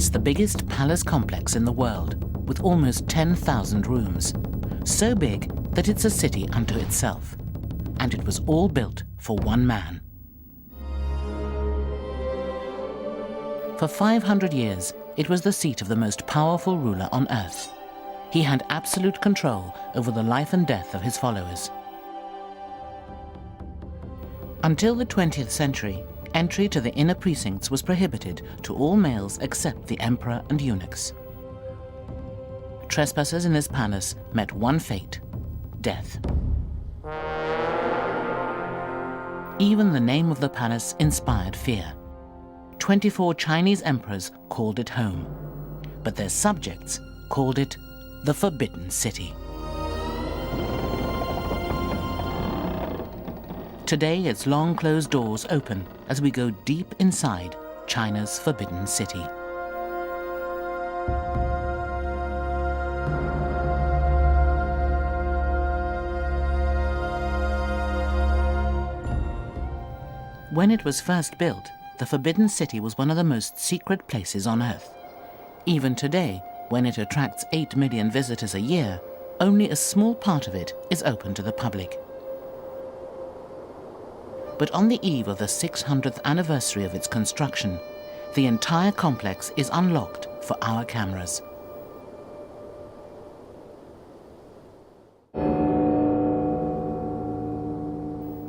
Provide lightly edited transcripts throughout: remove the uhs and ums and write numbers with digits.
It's the biggest palace complex in the world, with almost 10,000 rooms. So big that it's a city unto itself. And it was all built for one man. For 500 years, it was the seat of the most powerful ruler on earth. He had absolute control over the life and death of his followers. Until the 20th century, entry to the inner precincts was prohibited to all males except the emperor and eunuchs. Trespassers in this palace met one fate: death. Even the name of the palace inspired fear. 24 Chinese emperors called it home, but their subjects called it the Forbidden City. Today, its long closed doors open as we go deep inside China's Forbidden City. When it was first built, the Forbidden City was one of the most secret places on Earth. Even today, when it attracts 8 million visitors a year, only a small part of it is open to the public. But on the eve of the 600th anniversary of its construction, the entire complex is unlocked for our cameras.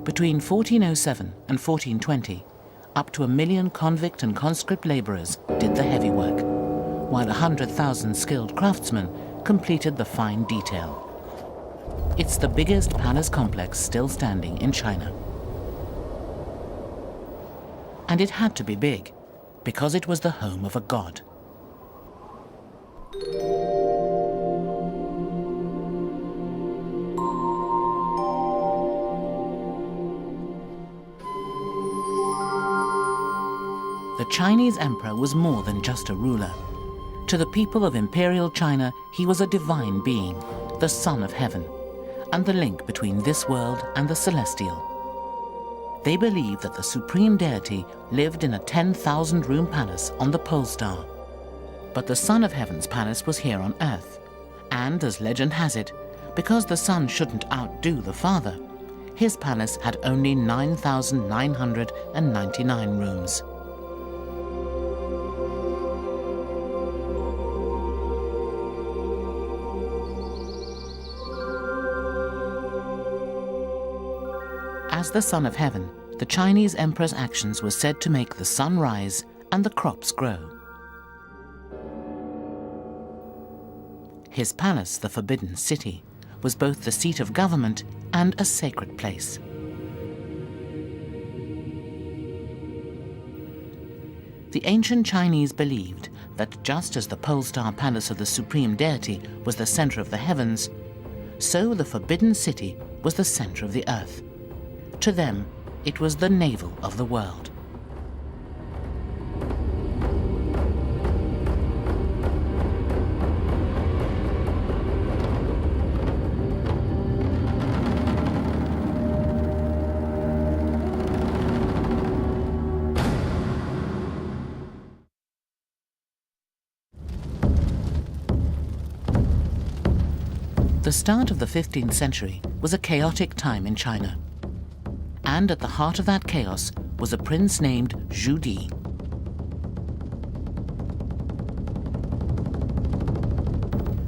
Between 1407 and 1420, up to 1 million convict and conscript laborers did the heavy work, while 100,000 skilled craftsmen completed the fine detail. It's the biggest palace complex still standing in China. And it had to be big, because it was the home of a god. The Chinese emperor was more than just a ruler. To the people of imperial China, he was a divine being, the son of heaven, and the link between this world and the celestial. They believed that the supreme deity lived in a 10,000-room palace on the pole star. But the son of heaven's palace was here on earth. And, as legend has it, because the son shouldn't outdo the father, his palace had only 9,999 rooms. As the son of heaven, the Chinese emperor's actions were said to make the sun rise and the crops grow. His palace, the Forbidden City, was both the seat of government and a sacred place. The ancient Chinese believed that just as the pole star palace of the supreme deity was the center of the heavens, so the Forbidden City was the center of the earth. To them, it was the navel of the world. The start of the 15th century was a chaotic time in China. And at the heart of that chaos was a prince named Zhu Di.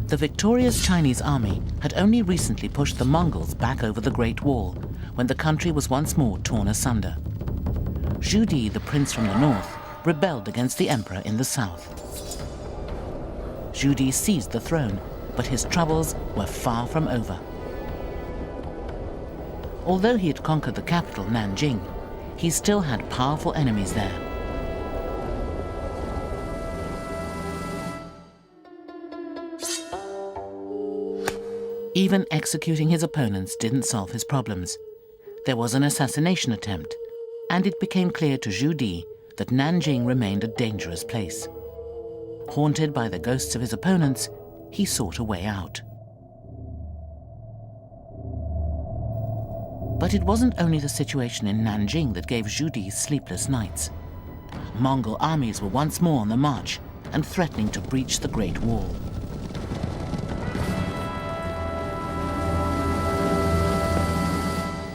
The victorious Chinese army had only recently pushed the Mongols back over the Great Wall, when the country was once more torn asunder. Zhu Di, the prince from the north, rebelled against the emperor in the south. Zhu Di seized the throne, but his troubles were far from over. Although he had conquered the capital, Nanjing, he still had powerful enemies there. Even executing his opponents didn't solve his problems. There was an assassination attempt, and it became clear to Zhu Di that Nanjing remained a dangerous place. Haunted by the ghosts of his opponents, he sought a way out. But it wasn't only the situation in Nanjing that gave Zhu Di sleepless nights. Mongol armies were once more on the march, and threatening to breach the Great Wall.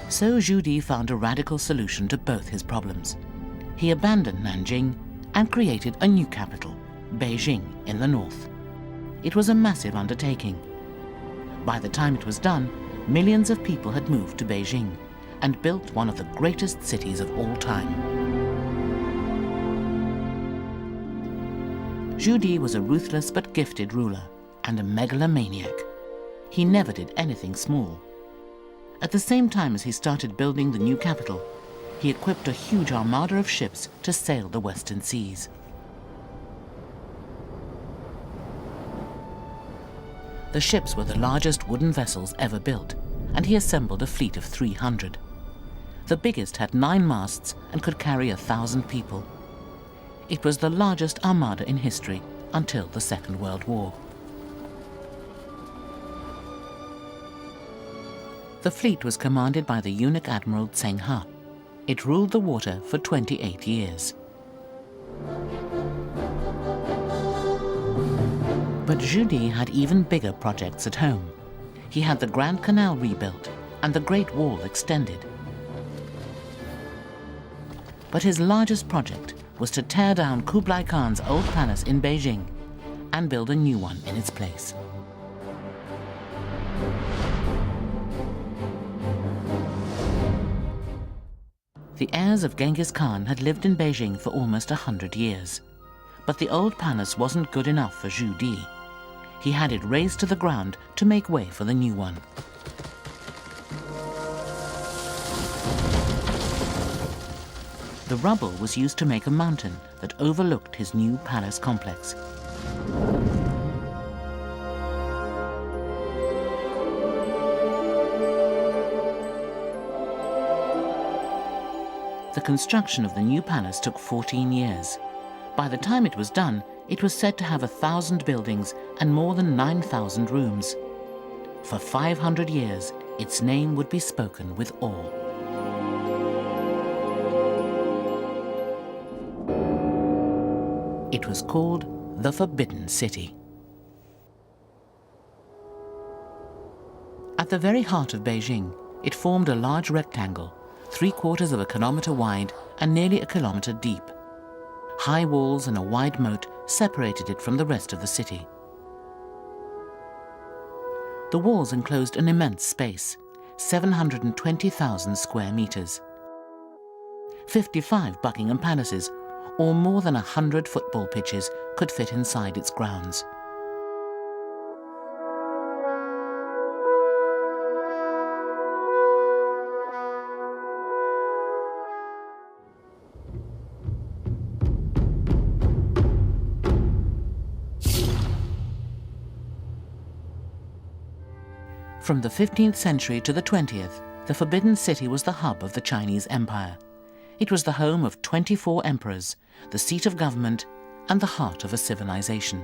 So Zhu Di found a radical solution to both his problems. He abandoned Nanjing and created a new capital, Beijing, in the north. It was a massive undertaking. By the time it was done, millions of people had moved to Beijing and built one of the greatest cities of all time. Zhu Di was a ruthless but gifted ruler and a megalomaniac. He never did anything small. At the same time as he started building the new capital, he equipped a huge armada of ships to sail the western seas. The ships were the largest wooden vessels ever built, and he assembled a fleet of 300. The biggest had 9 masts and could carry 1,000 people. It was the largest armada in history until the Second World War. The fleet was commanded by the eunuch admiral Zheng He. It ruled the water for 28 years. But Zhu Di had even bigger projects at home. He had the Grand Canal rebuilt and the Great Wall extended. But his largest project was to tear down Kublai Khan's old palace in Beijing and build a new one in its place. The heirs of Genghis Khan had lived in Beijing for almost 100 years. But the old palace wasn't good enough for Zhu Di. He had it razed to the ground to make way for the new one. The rubble was used to make a mountain that overlooked his new palace complex. The construction of the new palace took 14 years. By the time it was done, it was said to have 1,000 buildings and more than 9,000 rooms. For 500 years, its name would be spoken with awe. It was called the Forbidden City. At the very heart of Beijing, it formed a large rectangle, 3/4 of a kilometer wide and nearly a kilometer deep. High walls and a wide moat separated it from the rest of the city. The walls enclosed an immense space, 720,000 square meters. 55 Buckingham Palaces, or more than 100 football pitches, could fit inside its grounds. From the 15th century to the 20th, the Forbidden City was the hub of the Chinese Empire. It was the home of 24 emperors, the seat of government, and the heart of a civilization.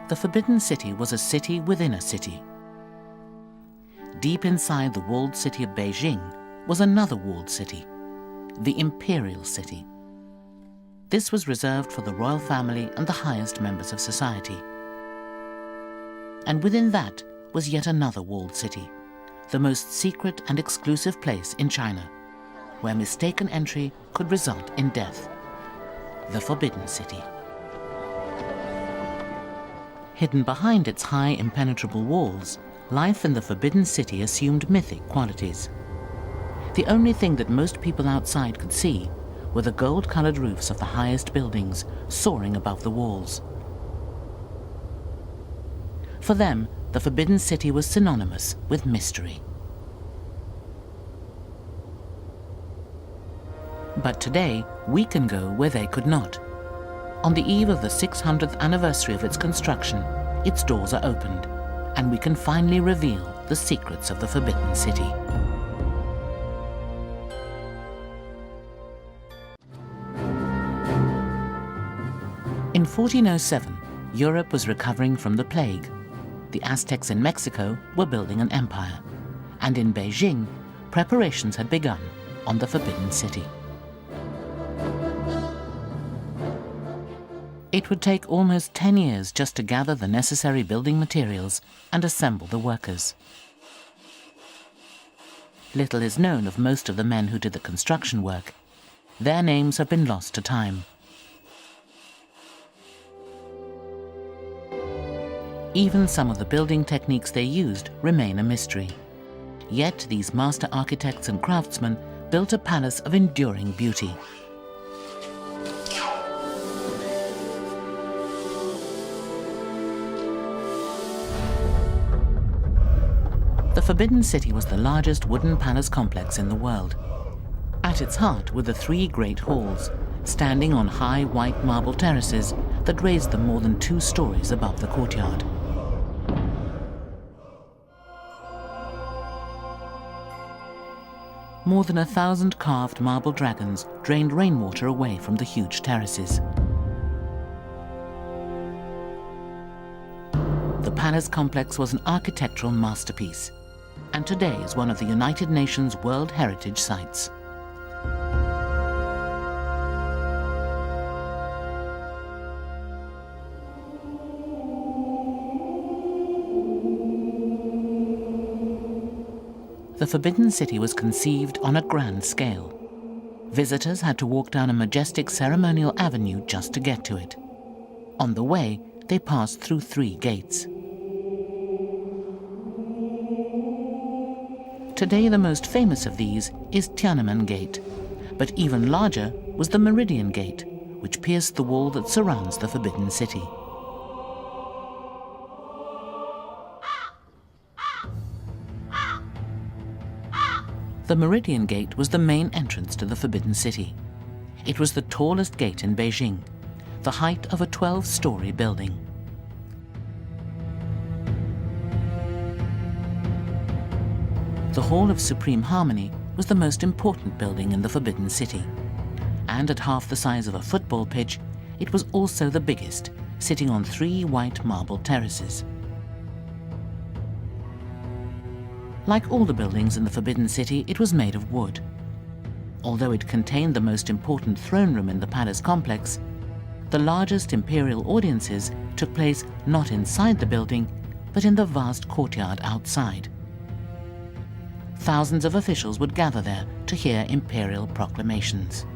The Forbidden City was a city within a city. Deep inside the walled city of Beijing was another walled city, the Imperial City. This was reserved for the royal family and the highest members of society. And within that was yet another walled city, the most secret and exclusive place in China, where mistaken entry could result in death, the Forbidden City. Hidden behind its high, impenetrable walls, life in the Forbidden City assumed mythic qualities. The only thing that most people outside could see were the gold-colored roofs of the highest buildings soaring above the walls. For them, the Forbidden City was synonymous with mystery. But today, we can go where they could not. On the eve of the 600th anniversary of its construction, its doors are opened, and we can finally reveal the secrets of the Forbidden City. In 1407, Europe was recovering from the plague. The Aztecs in Mexico were building an empire, and in Beijing, preparations had begun on the Forbidden City. It would take almost 10 years just to gather the necessary building materials and assemble the workers. Little is known of most of the men who did the construction work. Their names have been lost to time. Even some of the building techniques they used remain a mystery. Yet these master architects and craftsmen built a palace of enduring beauty. The Forbidden City was the largest wooden palace complex in the world. At its heart were the three great halls, standing on high white marble terraces that raised them more than 2 stories above the courtyard. More than 1,000 carved marble dragons drained rainwater away from the huge terraces. The palace complex was an architectural masterpiece, and today is one of the United Nations World Heritage Sites. The Forbidden City was conceived on a grand scale. Visitors had to walk down a majestic ceremonial avenue just to get to it. On the way, they passed through 3 gates. Today, the most famous of these is Tiananmen Gate, but even larger was the Meridian Gate, which pierced the wall that surrounds the Forbidden City. The Meridian Gate was the main entrance to the Forbidden City. It was the tallest gate in Beijing, the height of a 12-story building. The Hall of Supreme Harmony was the most important building in the Forbidden City, and at half the size of a football pitch, it was also the biggest, sitting on 3 white marble terraces. Like all the buildings in the Forbidden City, it was made of wood. Although it contained the most important throne room in the palace complex, the largest imperial audiences took place not inside the building, but in the vast courtyard outside. Thousands of officials would gather there to hear imperial proclamations.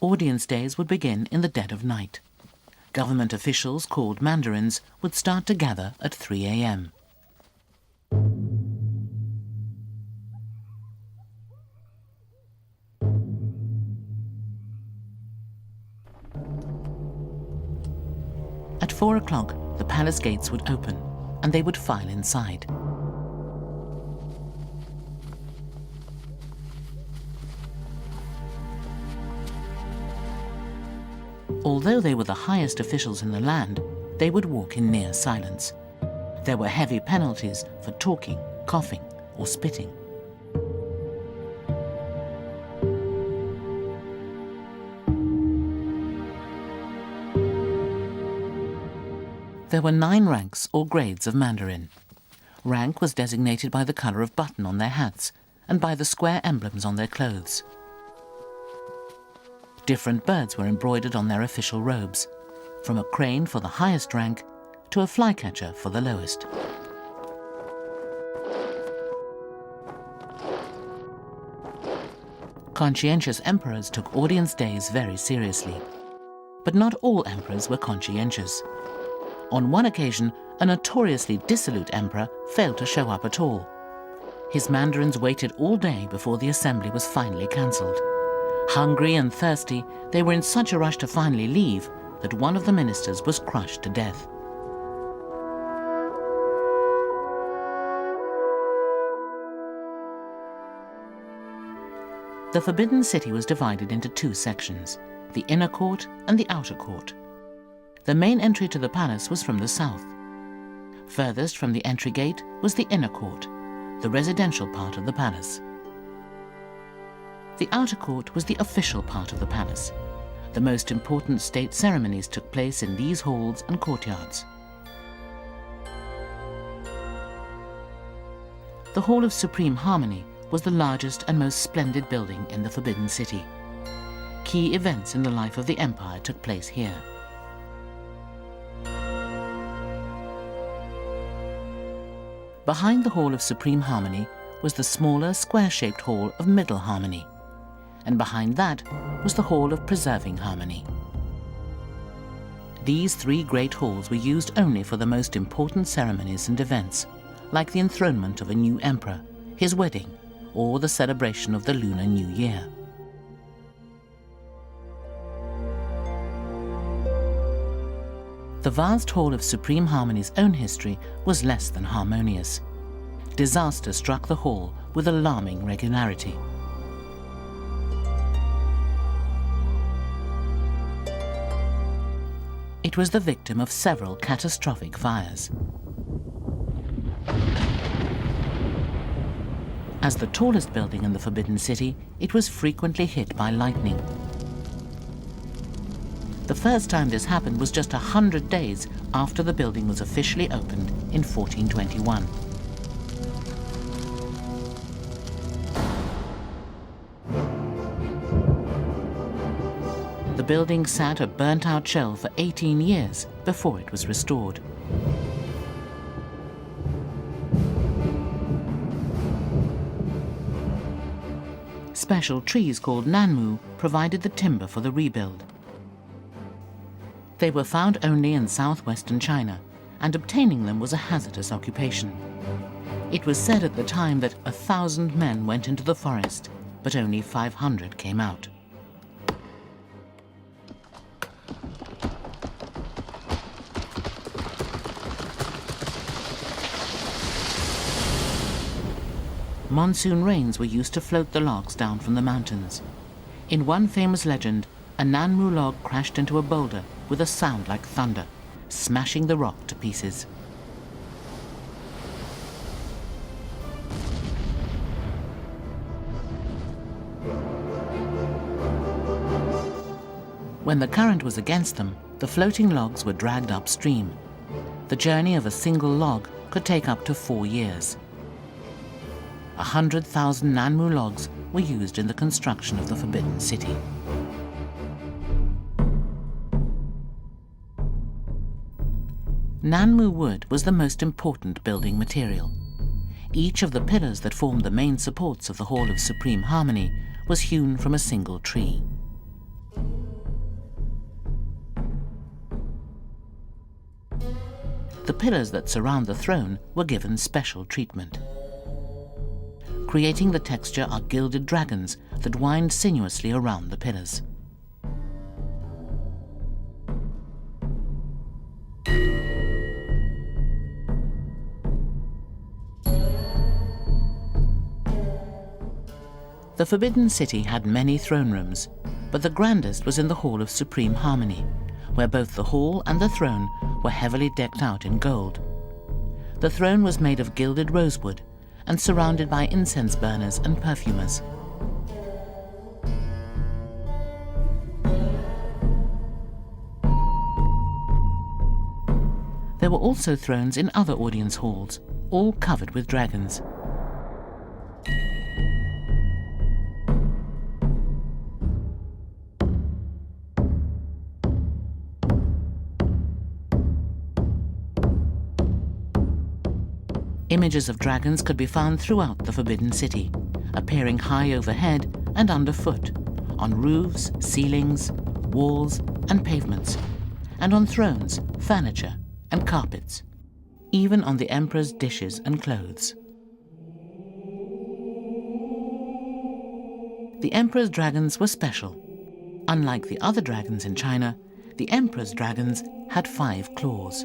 Audience days would begin in the dead of night. Government officials, called mandarins, would start to gather at 3 a.m. At 4 o'clock, the palace gates would open, and they would file inside. Although they were the highest officials in the land, they would walk in near silence. There were heavy penalties for talking, coughing, or spitting. There were 9 ranks or grades of Mandarin. Rank was designated by the color of button on their hats and by the square emblems on their clothes. Different birds were embroidered on their official robes, from a crane for the highest rank to a flycatcher for the lowest. Conscientious emperors took audience days very seriously. But not all emperors were conscientious. On one occasion, a notoriously dissolute emperor failed to show up at all. His mandarins waited all day before the assembly was finally cancelled. Hungry and thirsty, they were in such a rush to finally leave that one of the ministers was crushed to death. The Forbidden City was divided into two sections, the inner court and the outer court. The main entry to the palace was from the south. Furthest from the entry gate was the inner court, the residential part of the palace. The outer court was the official part of the palace. The most important state ceremonies took place in these halls and courtyards. The Hall of Supreme Harmony was the largest and most splendid building in the Forbidden City. Key events in the life of the empire took place here. Behind the Hall of Supreme Harmony was the smaller, square-shaped Hall of Middle Harmony, and behind that was the Hall of Preserving Harmony. These three great halls were used only for the most important ceremonies and events, like the enthronement of a new emperor, his wedding, or the celebration of the Lunar New Year. The vast Hall of Supreme Harmony's own history was less than harmonious. Disaster struck the hall with alarming regularity. It was the victim of several catastrophic fires. As the tallest building in the Forbidden City, it was frequently hit by lightning. The first time this happened was just 100 days after the building was officially opened in 1421. The building sat a burnt-out shell for 18 years before it was restored. Special trees called nanmu provided the timber for the rebuild. They were found only in southwestern China, and obtaining them was a hazardous occupation. It was said at the time that 1,000 men went into the forest, but only 500 came out. Monsoon rains were used to float the logs down from the mountains. In one famous legend, a nanmu log crashed into a boulder with a sound like thunder, smashing the rock to pieces. When the current was against them, the floating logs were dragged upstream. The journey of a single log could take up to 4 years. 100,000 nanmu logs were used in the construction of the Forbidden City. Nanmu wood was the most important building material. Each of the pillars that formed the main supports of the Hall of Supreme Harmony was hewn from a single tree. The pillars that surround the throne were given special treatment. Creating the texture are gilded dragons that wind sinuously around the pillars. The Forbidden City had many throne rooms, but the grandest was in the Hall of Supreme Harmony, where both the hall and the throne were heavily decked out in gold. The throne was made of gilded rosewood and surrounded by incense burners and perfumers. There were also thrones in other audience halls, all covered with dragons. Images of dragons could be found throughout the Forbidden City, appearing high overhead and underfoot, on roofs, ceilings, walls, and pavements, and on thrones, furniture, and carpets, even on the emperor's dishes and clothes. The emperor's dragons were special. Unlike the other dragons in China, the emperor's dragons had 5 claws.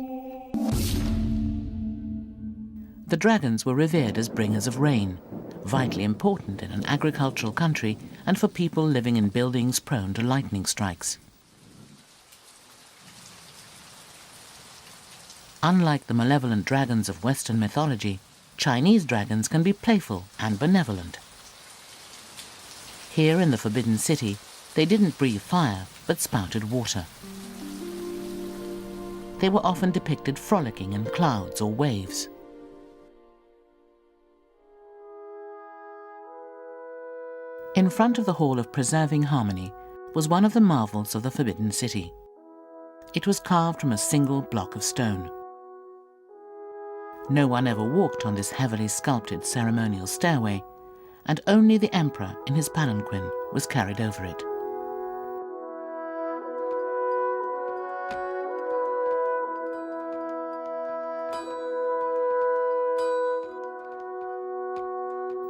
The dragons were revered as bringers of rain, vitally important in an agricultural country and for people living in buildings prone to lightning strikes. Unlike the malevolent dragons of Western mythology, Chinese dragons can be playful and benevolent. Here in the Forbidden City, they didn't breathe fire, but spouted water. They were often depicted frolicking in clouds or waves. In front of the Hall of Preserving Harmony was one of the marvels of the Forbidden City. It was carved from a single block of stone. No one ever walked on this heavily sculpted ceremonial stairway, and only the emperor in his palanquin was carried over it.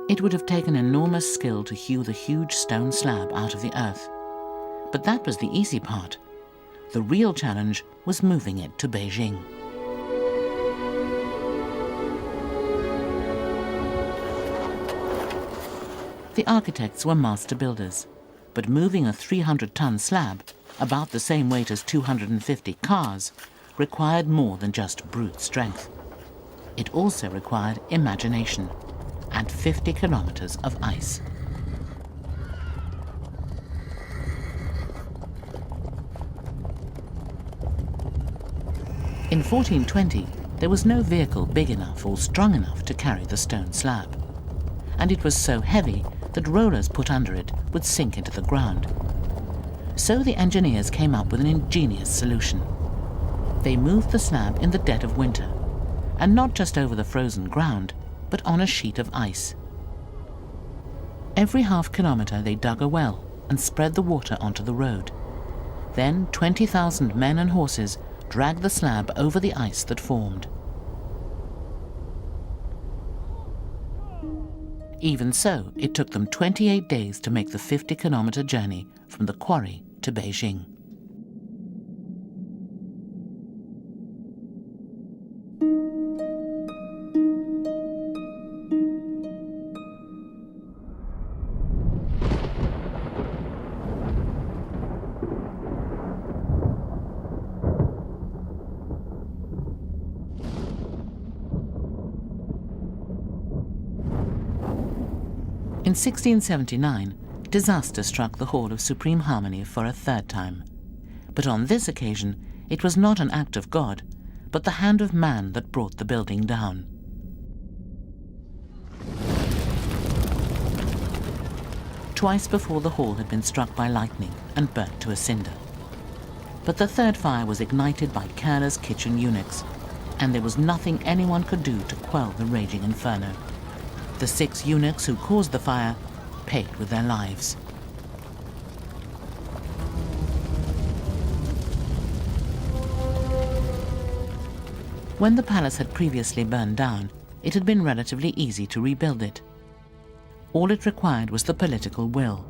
It would have taken enormous skill to hew the huge stone slab out of the earth. But that was the easy part. The real challenge was moving it to Beijing. The architects were master builders, but moving a 300-ton slab, about the same weight as 250 cars, required more than just brute strength. It also required imagination and 50 kilometers of ice. In 1420, there was no vehicle big enough or strong enough to carry the stone slab, and it was so heavy that rollers put under it would sink into the ground. So the engineers came up with an ingenious solution. They moved the slab in the dead of winter, and not just over the frozen ground, but on a sheet of ice. Every half-kilometer they dug a well and spread the water onto the road. Then 20,000 men and horses dragged the slab over the ice that formed. Even so, it took them 28 days to make the 50-kilometer journey from the quarry to Beijing. In 1679, disaster struck the Hall of Supreme Harmony for a 3rd time. But on this occasion, it was not an act of God, but the hand of man that brought the building down. Twice before the hall had been struck by lightning and burnt to a cinder. But the 3rd fire was ignited by careless kitchen eunuchs, and there was nothing anyone could do to quell the raging inferno. The 6 eunuchs who caused the fire paid with their lives. When the palace had previously burned down, it had been relatively easy to rebuild it. All it required was the political will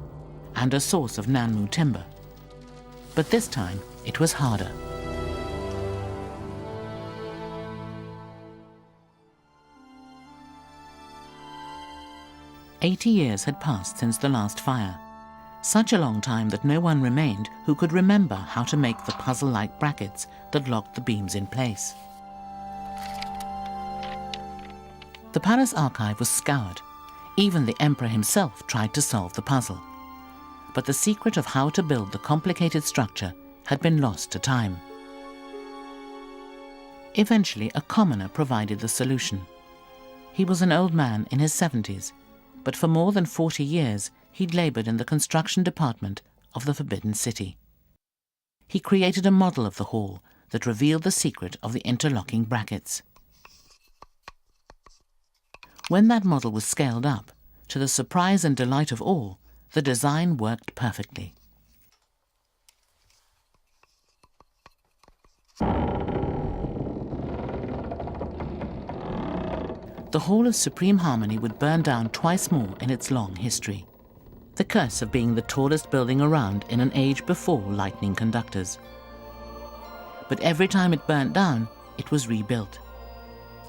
and a source of Nanmu timber. But this time, it was harder. "80 years had passed since the last fire, such a long time that no one remained who could remember how to make the puzzle-like brackets that locked the beams in place. The palace archive was scoured. Even the emperor himself tried to solve the puzzle. But the secret of how to build the complicated structure had been lost to time. Eventually, a commoner provided the solution. He was an old man in his 70s, but for more than 40 years he'd labored in the construction department of the Forbidden City. He created a model of the hall that revealed the secret of the interlocking brackets. When that model was scaled up, to the surprise and delight of all, The design worked perfectly. The Hall of Supreme Harmony would burn down twice more in its long history. The curse of being the tallest building around in an age before lightning conductors. But every time it burnt down, it was rebuilt.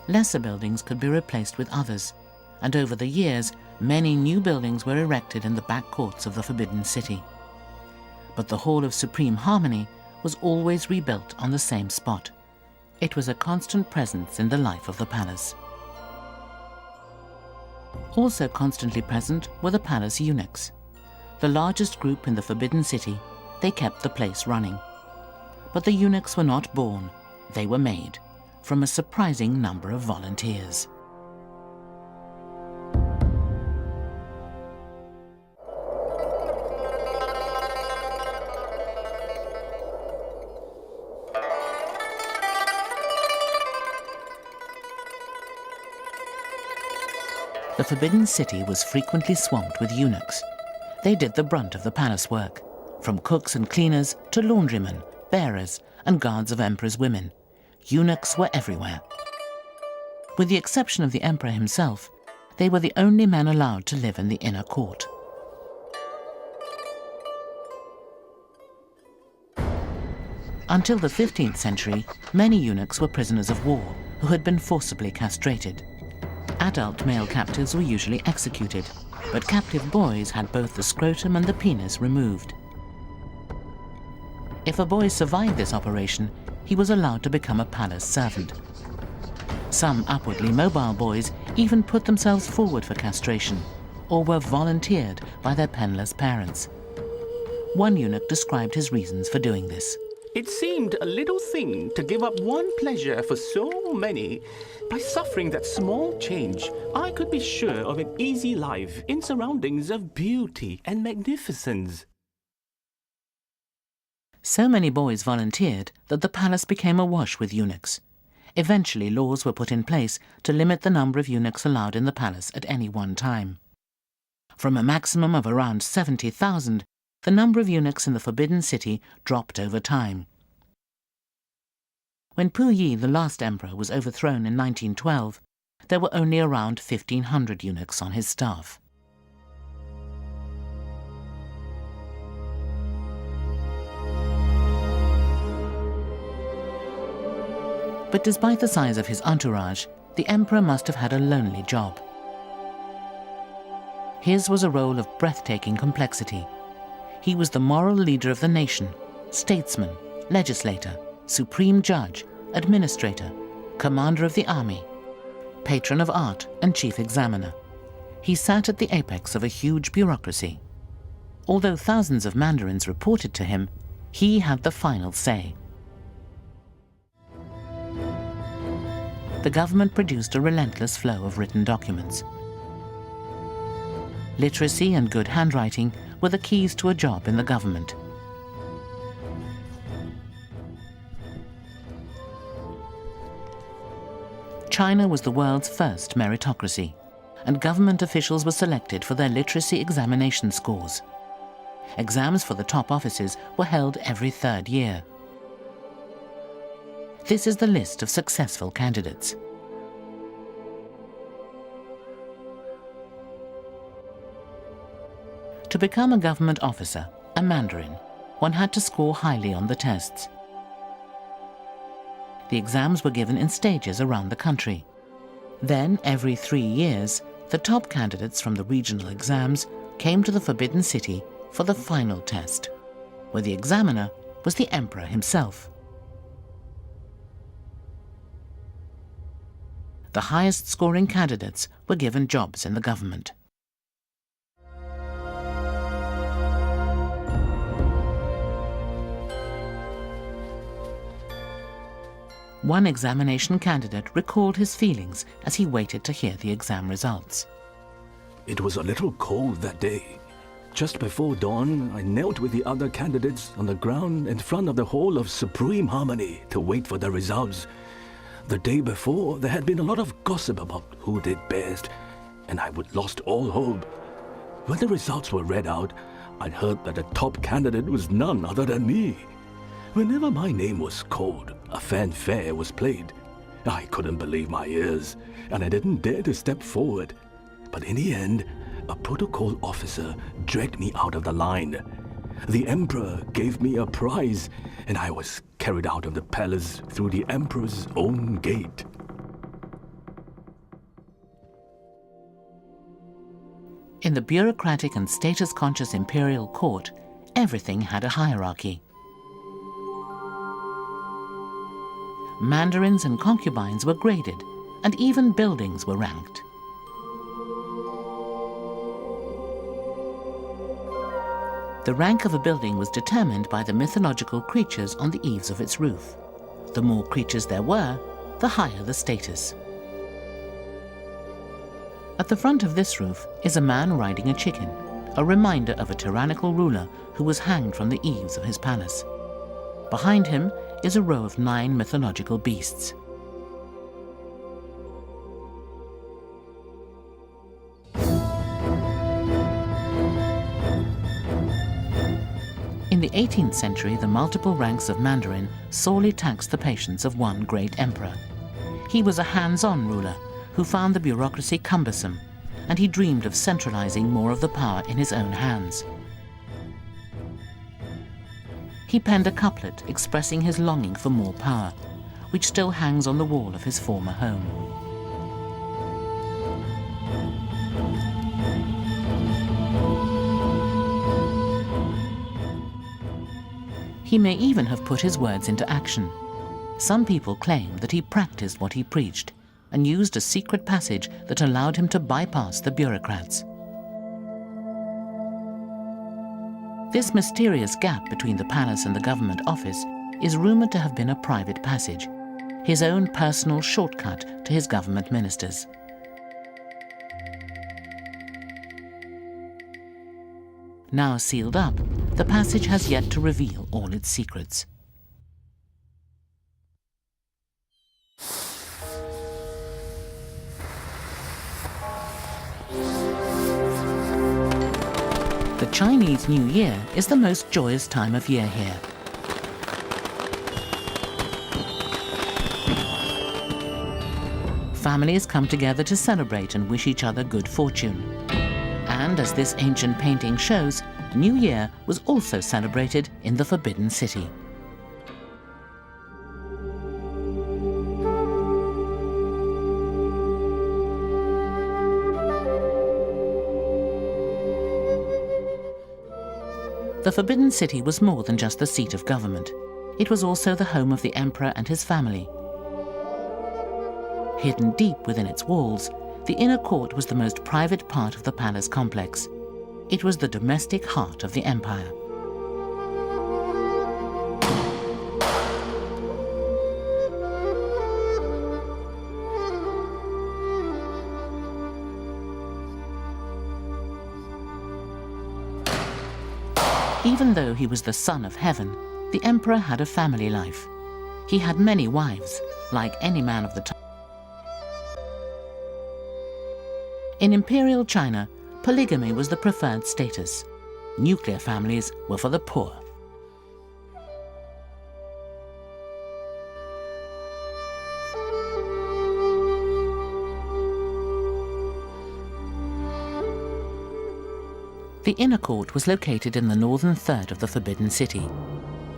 Lesser buildings could be replaced with others, and over the years, many new buildings were erected in the back courts of the Forbidden City. But the Hall of Supreme Harmony was always rebuilt on the same spot. It was a constant presence in the life of the palace. Also constantly present were the palace eunuchs. The largest group in the Forbidden City, they kept the place running. But the eunuchs were not born, they were made, from a surprising number of volunteers. The Forbidden City was frequently swamped with eunuchs. They did the brunt of the palace work, from cooks and cleaners to laundrymen, bearers, and guards of emperors' women. Eunuchs were everywhere. With the exception of the emperor himself, they were the only men allowed to live in the inner court. Until the 15th century, many eunuchs were prisoners of war who had been forcibly castrated. Adult male captives were usually executed, but captive boys had both the scrotum and the penis removed. If a boy survived this operation, he was allowed to become a palace servant. Some upwardly mobile boys even put themselves forward for castration, or were volunteered by their penniless parents. One eunuch described his reasons for doing this. It seemed a little thing to give up one pleasure for so many. By suffering that small change, I could be sure of an easy life in surroundings of beauty and magnificence. So many boys volunteered that the palace became awash with eunuchs. Eventually, laws were put in place to limit the number of eunuchs allowed in the palace at any one time. From a maximum of around 70,000, the number of eunuchs in the Forbidden City dropped over time. When Puyi, the last emperor, was overthrown in 1912, there were only around 1,500 eunuchs on his staff. But despite the size of his entourage, the emperor must have had a lonely job. His was a role of breathtaking complexity. He was the moral leader of the nation, statesman, legislator, supreme judge, administrator, commander of the army, patron of art, and chief examiner. He sat at the apex of a huge bureaucracy. Although thousands of mandarins reported to him, he had the final say. The government produced a relentless flow of written documents. Literacy and good handwriting were the keys to a job in the government. China was the world's first meritocracy, and government officials were selected for their literacy examination scores. Exams for the top offices were held every third year. This is the list of successful candidates. To become a government officer, a mandarin, one had to score highly on the tests. The exams were given in stages around the country. Then, every 3 years, the top candidates from the regional exams came to the Forbidden City for the final test, where the examiner was the emperor himself. The highest scoring candidates were given jobs in the government. One examination candidate recalled his feelings as he waited to hear the exam results. It was a little cold that day. Just before dawn, I knelt with the other candidates on the ground in front of the Hall of Supreme Harmony to wait for the results. The day before, there had been a lot of gossip about who did best, and I would lost all hope. When the results were read out, I'd heard that the top candidate was none other than me. Whenever my name was called, a fanfare was played. I couldn't believe my ears, and I didn't dare to step forward. But in the end, a protocol officer dragged me out of the line. The emperor gave me a prize, and I was carried out of the palace through the emperor's own gate. In the bureaucratic and status-conscious imperial court, everything had a hierarchy. Mandarins and concubines were graded, and even buildings were ranked. The rank of a building was determined by the mythological creatures on the eaves of its roof. The more creatures there were, the higher the status. At the front of this roof is a man riding a chicken, a reminder of a tyrannical ruler who was hanged from the eaves of his palace. Behind him is a row of 9 mythological beasts. In the 18th century, the multiple ranks of Mandarin sorely taxed the patience of one great emperor. He was a hands-on ruler who found the bureaucracy cumbersome, and he dreamed of centralizing more of the power in his own hands. He penned a couplet expressing his longing for more power, which still hangs on the wall of his former home. He may even have put his words into action. Some people claim that he practiced what he preached and used a secret passage that allowed him to bypass the bureaucrats. This mysterious gap between the palace and the government office is rumored to have been a private passage, his own personal shortcut to his government ministers. Now sealed up, the passage has yet to reveal all its secrets. The Chinese New Year is the most joyous time of year here. Families come together to celebrate and wish each other good fortune. And as this ancient painting shows, New Year was also celebrated in the Forbidden City. The Forbidden City was more than just the seat of government. It was also the home of the emperor and his family. Hidden deep within its walls, the inner court was the most private part of the palace complex. It was the domestic heart of the empire. Even though he was the son of heaven, the emperor had a family life. He had many wives, like any man of the time. In imperial China, polygamy was the preferred status. Nuclear families were for the poor. The inner court was located in the northern third of the Forbidden City.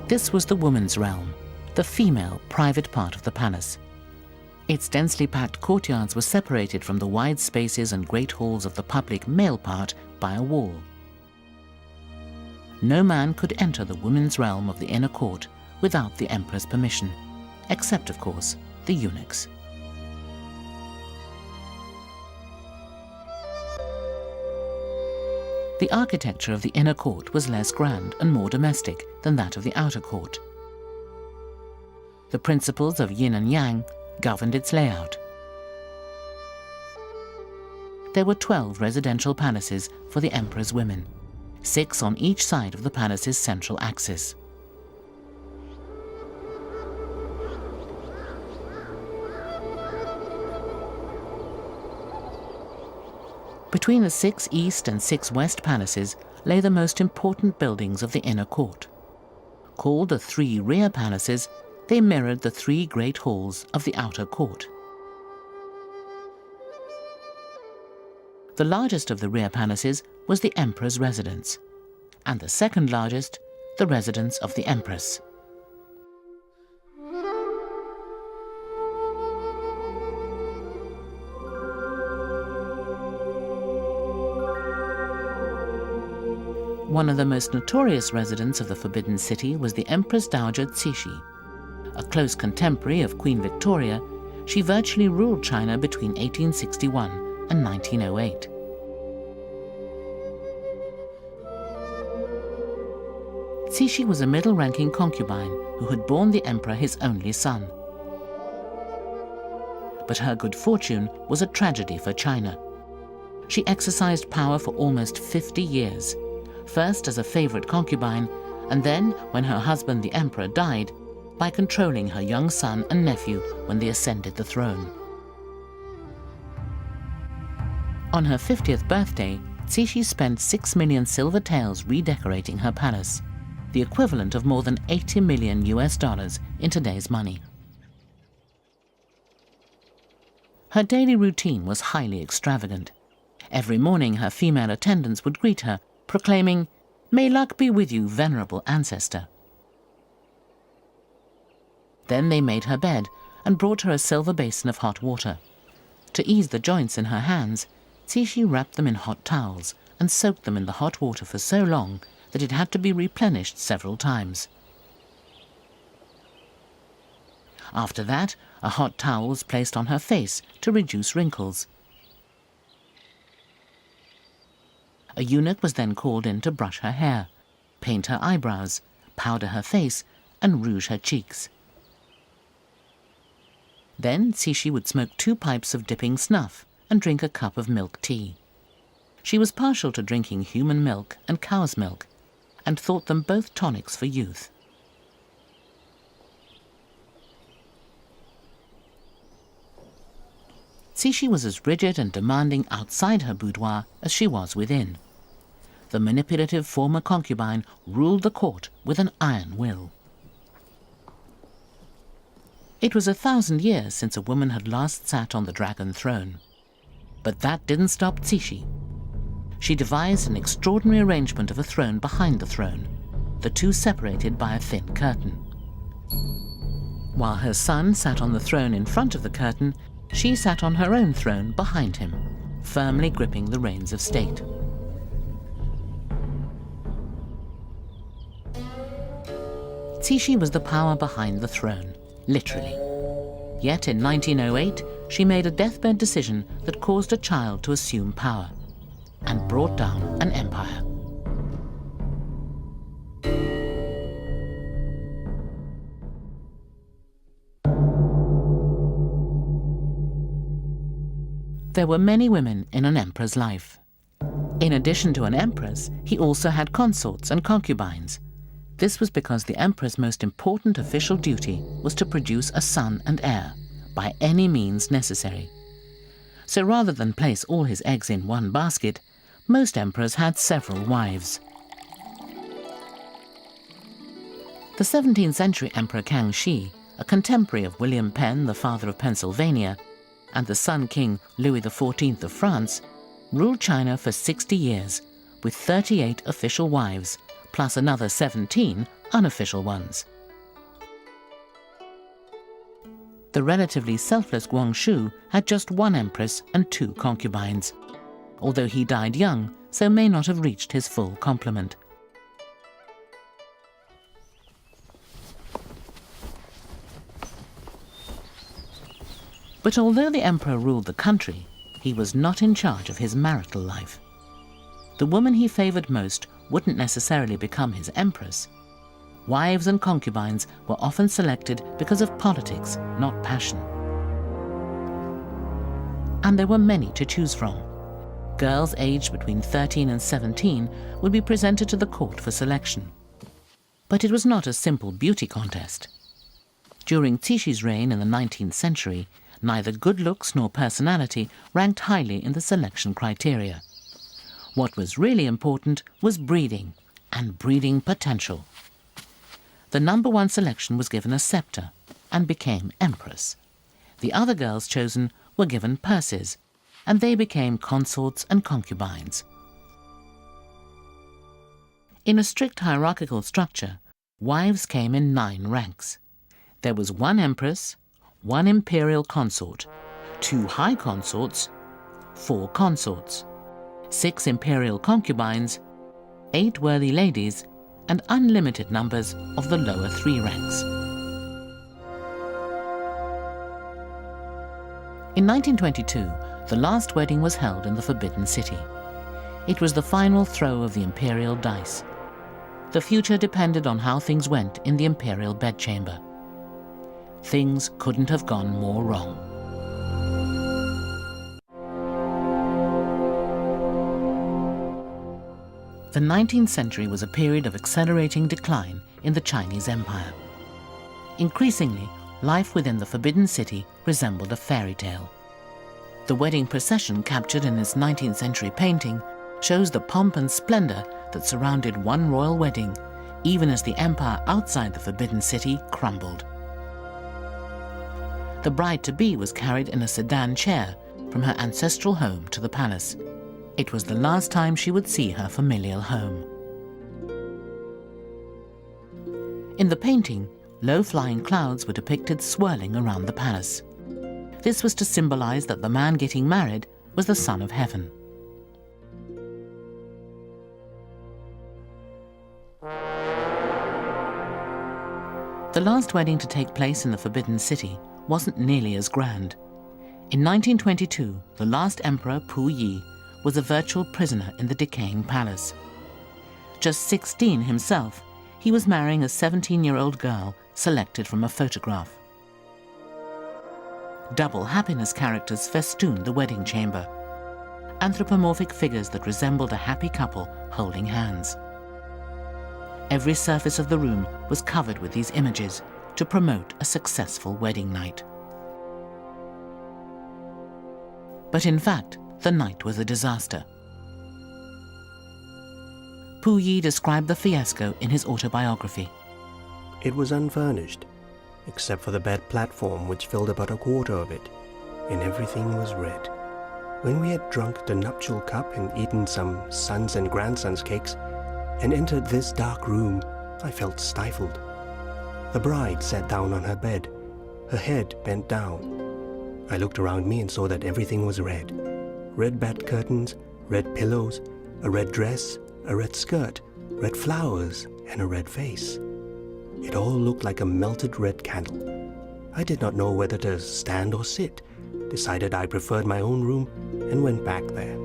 This was the woman's realm, the female private part of the palace. Its densely packed courtyards were separated from the wide spaces and great halls of the public male part by a wall. No man could enter the women's realm of the inner court without the emperor's permission, except, of course, the eunuchs. The architecture of the inner court was less grand and more domestic than that of the outer court. The principles of yin and yang governed its layout. There were 12 residential palaces for the emperor's women, 6 on each side of the palace's central axis. Between the 6 east and 6 west palaces lay the most important buildings of the inner court. Called the 3 rear palaces, they mirrored the 3 great halls of the outer court. The largest of the rear palaces was the emperor's residence, and the second largest, the residence of the empress. One of the most notorious residents of the Forbidden City was the Empress Dowager Cixi. A close contemporary of Queen Victoria, she virtually ruled China between 1861 and 1908. Cixi was a middle-ranking concubine who had borne the emperor his only son. But her good fortune was a tragedy for China. She exercised power for almost 50 years, first as a favorite concubine, and then, when her husband the emperor died, by controlling her young son and nephew when they ascended the throne. On her 50th birthday, Cixi spent 6 million silver taels redecorating her palace, the equivalent of more than $80 million in today's money. Her daily routine was highly extravagant. Every morning her female attendants would greet her, proclaiming, "May luck be with you, venerable ancestor." Then they made her bed and brought her a silver basin of hot water. To ease the joints in her hands, Cixi wrapped them in hot towels and soaked them in the hot water for so long that it had to be replenished several times. After that, a hot towel was placed on her face to reduce wrinkles. A eunuch was then called in to brush her hair, paint her eyebrows, powder her face, and rouge her cheeks. Then Cixi would smoke 2 pipes of dipping snuff and drink a cup of milk tea. She was partial to drinking human milk and cow's milk, and thought them both tonics for youth. Cixi was as rigid and demanding outside her boudoir as she was within. The manipulative former concubine ruled the court with an iron will. It was 1,000 years since a woman had last sat on the dragon throne. But that didn't stop Cixi. She devised an extraordinary arrangement of a throne behind the throne, the two separated by a thin curtain. While her son sat on the throne in front of the curtain, she sat on her own throne behind him, firmly gripping the reins of state. Cixi was the power behind the throne, literally. Yet in 1908, she made a deathbed decision that caused a child to assume power and brought down an empire. There were many women in an emperor's life. In addition to an empress, he also had consorts and concubines. This was because the emperor's most important official duty was to produce a son and heir, by any means necessary. So rather than place all his eggs in one basket, most emperors had several wives. The 17th century Emperor Kangxi, a contemporary of William Penn, the father of Pennsylvania, and the Sun King Louis XIV of France, ruled China for 60 years, with 38 official wives, plus another 17 unofficial ones. The relatively selfless Guangxu had just 1 empress and 2 concubines, although he died young, so may not have reached his full complement. But although the emperor ruled the country, he was not in charge of his marital life. The woman he favored most wouldn't necessarily become his empress. Wives and concubines were often selected because of politics, not passion. And there were many to choose from. Girls aged between 13 and 17 would be presented to the court for selection. But it was not a simple beauty contest. During Cixi's reign in the 19th century, Neither good looks nor personality ranked highly in the selection criteria. What was really important was breeding, and breeding potential. The number one selection was given a scepter and became empress. The other girls chosen were given purses, and they became consorts and concubines. In a strict hierarchical structure, wives came in 9 ranks. There was 1 empress, 1 imperial consort, 2 high consorts, 4 consorts, 6 imperial concubines, 8 worthy ladies, and unlimited numbers of the lower 3 ranks. In 1922, the last wedding was held in the Forbidden City. It was the final throw of the imperial dice. The future depended on how things went in the imperial bedchamber. Things couldn't have gone more wrong. The 19th century was a period of accelerating decline in the Chinese Empire. Increasingly, life within the Forbidden City resembled a fairy tale. The wedding procession captured in this 19th century painting shows the pomp and splendor that surrounded one royal wedding, even as the empire outside the Forbidden City crumbled. The bride-to-be was carried in a sedan chair from her ancestral home to the palace. It was the last time she would see her familial home. In the painting, low-flying clouds were depicted swirling around the palace. This was to symbolize that the man getting married was the son of heaven. The last wedding to take place in the Forbidden City wasn't nearly as grand. In 1922, the last emperor, Pu Yi, was a virtual prisoner in the decaying palace. Just 16 himself, he was marrying a 17-year-old girl selected from a photograph. Double happiness characters festooned the wedding chamber, anthropomorphic figures that resembled a happy couple holding hands. Every surface of the room was covered with these images to promote a successful wedding night. But in fact, the night was a disaster. Pu Yi described the fiasco in his autobiography. It was unfurnished, except for the bed platform which filled about a quarter of it, and everything was red. When we had drunk the nuptial cup and eaten some sons' and grandsons' cakes, and entered this dark room, I felt stifled. The bride sat down on her bed, her head bent down. I looked around me and saw that everything was red. Red bed curtains, red pillows, a red dress, a red skirt, red flowers, and a red face. It all looked like a melted red candle. I did not know whether to stand or sit, decided I preferred my own room, and went back there.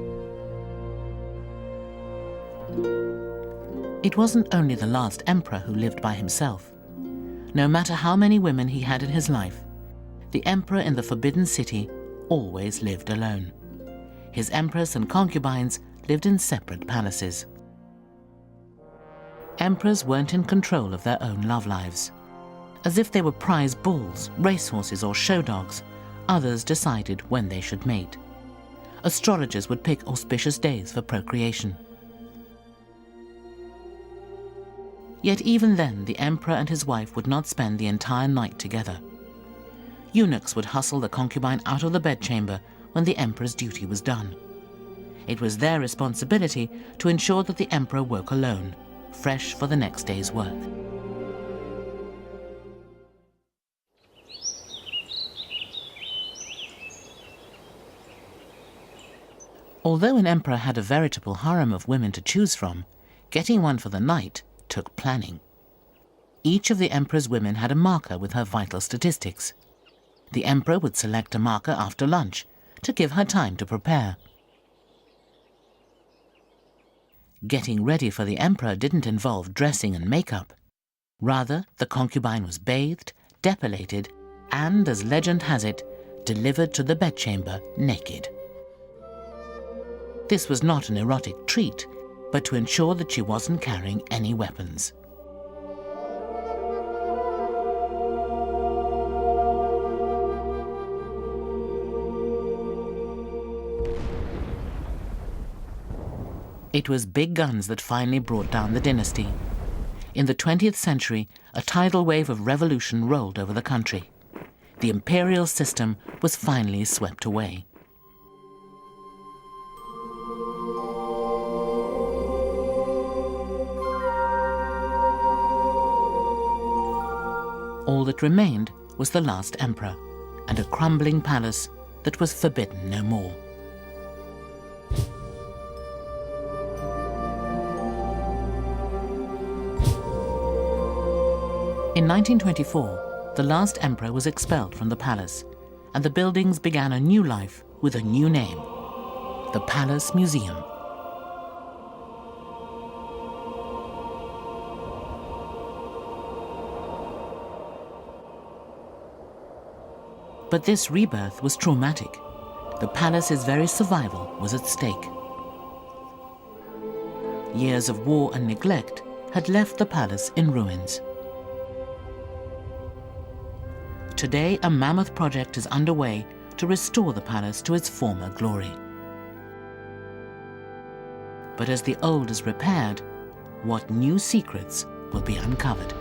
It wasn't only the last emperor who lived by himself. No matter how many women he had in his life, the emperor in the Forbidden City always lived alone. His empress and concubines lived in separate palaces. Emperors weren't in control of their own love lives. As if they were prize bulls, racehorses, or show dogs, others decided when they should mate. Astrologers would pick auspicious days for procreation. Yet even then, the emperor and his wife would not spend the entire night together. Eunuchs would hustle the concubine out of the bedchamber when the emperor's duty was done. It was their responsibility to ensure that the emperor woke alone, fresh for the next day's work. Although an emperor had a veritable harem of women to choose from, getting one for the night took planning. Each of the emperor's women had a marker with her vital statistics. The emperor would select a marker after lunch to give her time to prepare. Getting ready for the emperor didn't involve dressing and makeup. Rather, the concubine was bathed, depilated, and, as legend has it, delivered to the bedchamber naked. This was not an erotic treat, but to ensure that she wasn't carrying any weapons. It was big guns that finally brought down the dynasty. In the 20th century, a tidal wave of revolution rolled over the country. The imperial system was finally swept away. All that remained was the last emperor and a crumbling palace that was forbidden no more. In 1924, the last emperor was expelled from the palace, and the buildings began a new life with a new name, the Palace Museum. But this rebirth was traumatic. The palace's very survival was at stake. Years of war and neglect had left the palace in ruins. Today, a mammoth project is underway to restore the palace to its former glory. But as the old is repaired, what new secrets will be uncovered?